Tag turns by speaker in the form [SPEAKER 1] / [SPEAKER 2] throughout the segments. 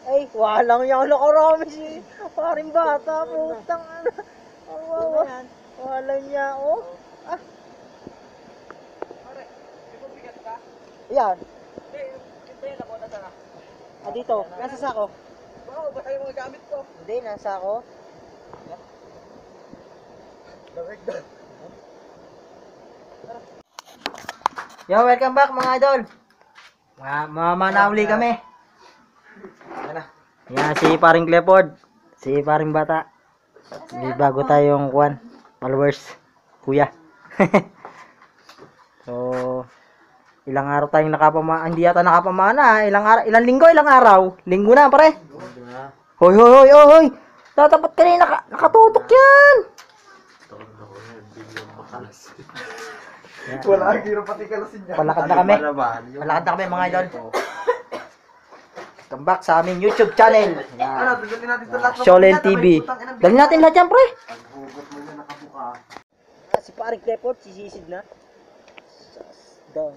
[SPEAKER 1] Ay, walang yan nakarami si paring bata. Putang ano. Oh, walang niya. Oh. Ah,
[SPEAKER 2] Pare, may pabigat ka?
[SPEAKER 1] yan.
[SPEAKER 2] Hindi, yung tela mo, nasa na?
[SPEAKER 1] Ah, dito. Nasa sako.
[SPEAKER 2] Oo, basta yung mga gamit ko.
[SPEAKER 1] Hindi, nasa sako.
[SPEAKER 2] Direct doon.
[SPEAKER 1] Yo, welcome back mga idol. Manauli kami.
[SPEAKER 2] Yan na.
[SPEAKER 1] Yan si paring Clifford. Si paring bata. May bago tayong followers. Kuya. So, ilang araw tayong hindi yata nakapamana. Ilang linggo, ilang araw. Linggo na, pare. Hoy, hoy, hoy, hoy, hoy. Tatapat ka na, nakatutok yan.
[SPEAKER 2] Wala, giro pati kalasin niya.
[SPEAKER 1] Palakad na kami. Palakad na kami mga idol. Welcome back sa aming YouTube channel.
[SPEAKER 2] Ano, dudulin natin ito lahat.
[SPEAKER 1] Sholen TV. Dali natin lahat yan, pre.
[SPEAKER 2] Paghugot mo na nakabuka.
[SPEAKER 1] Si paring Clifford, sisisid na. Dang,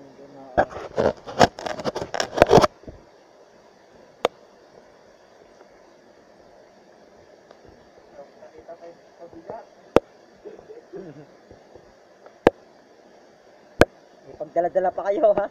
[SPEAKER 1] may pagdala-dala pa kayo, ha?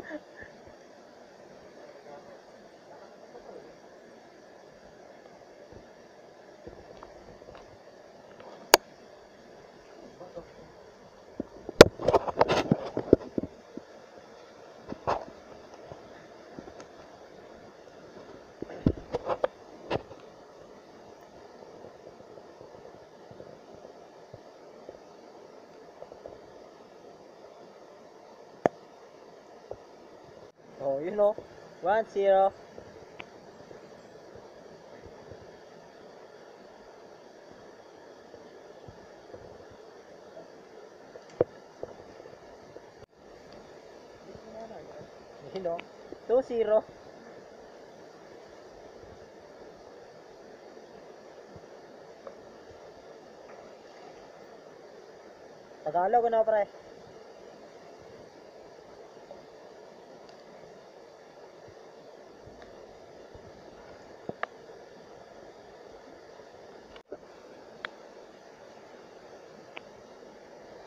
[SPEAKER 1] Oh, you know. 1-0. You know. 2-0. Tagalog ano, pre?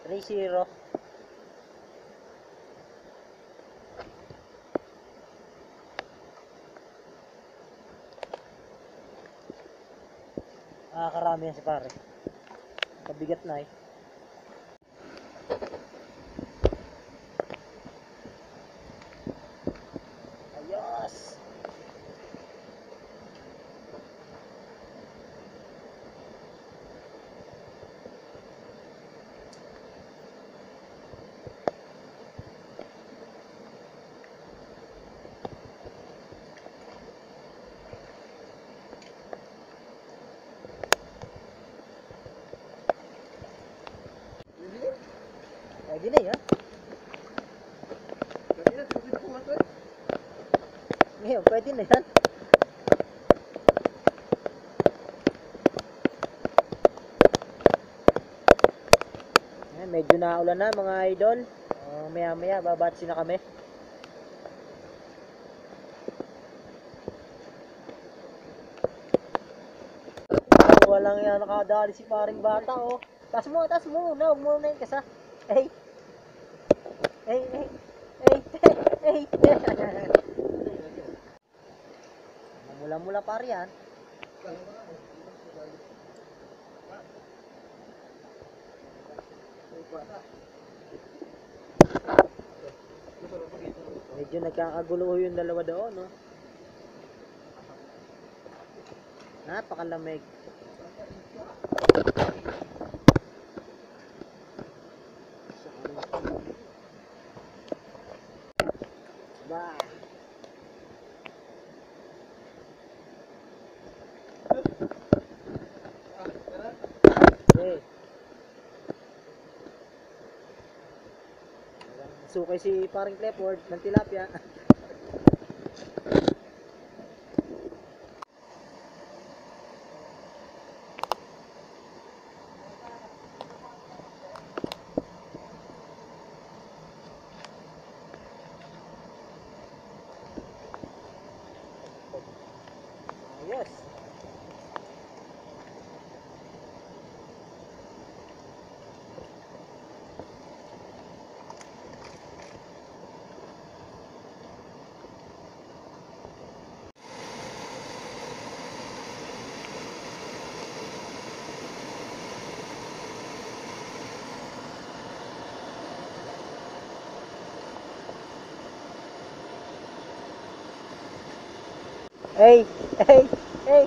[SPEAKER 1] Three zero. Karami yan si pare. Kabigat na eh. Ayos! Pwede na yan. Ngayon, pwede na yan. Ayan, medyo naulan na mga idol. Maya maya, babatsi na kami. Walang yan nakadali si paring bata, oh. Taas mo muna. Huwag mo na yung kasa. Hey. Hey. Mula-mula pare yan. Medyo nagkakagulo yung dalawa doon, no? Napakalamig. Ba. Okay. Sukay si paring Clifford ng tilapia. Yes. Hey, hey, hey.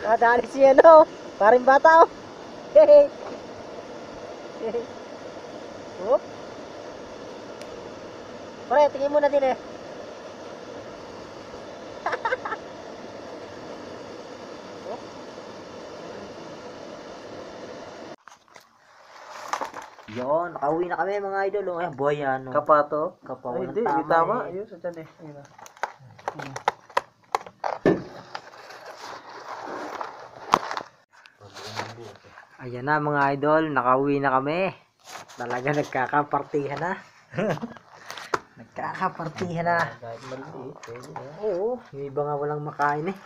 [SPEAKER 1] Nadali si ano, paring bata oh. Hey, hey. Oh. Pare, tingin mo na din eh. Oh. Yon, nakauwi na kami mga idol. Oh, ayan, buhay yan. Oh.
[SPEAKER 2] Kapato?
[SPEAKER 1] Kapaw,
[SPEAKER 2] Ay,
[SPEAKER 1] walang
[SPEAKER 2] hindi,
[SPEAKER 1] tama,
[SPEAKER 2] di tama.
[SPEAKER 1] eh.
[SPEAKER 2] Ayun, sa dyan eh. Ayun na.
[SPEAKER 1] Ayan na mga idol, nakauwi na kami. Talaga nagkakapartihan na. Nagkakapartihan na.
[SPEAKER 2] Kahit maliit, pwede na.
[SPEAKER 1] Oo, yung iba nga walang makain eh.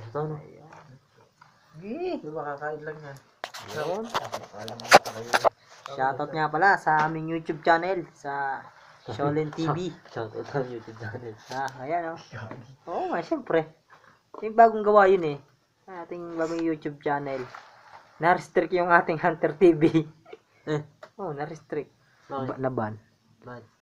[SPEAKER 2] Ito, no? Di ba kakain lang yan?
[SPEAKER 1] Yun.
[SPEAKER 2] Alam mo na kayo.
[SPEAKER 1] Shoutout nga pala sa aming YouTube channel, sa Sholen TV.
[SPEAKER 2] Shoutout sa YouTube channel.
[SPEAKER 1] Ayan oh. Oo nga, syempre. Yung bagong gawa yun eh. Ating bagong YouTube channel. Na-restrict yung ating Hunter TV. Oo, na-restrict.
[SPEAKER 2] Bakit?
[SPEAKER 1] Naban.
[SPEAKER 2] Bakit?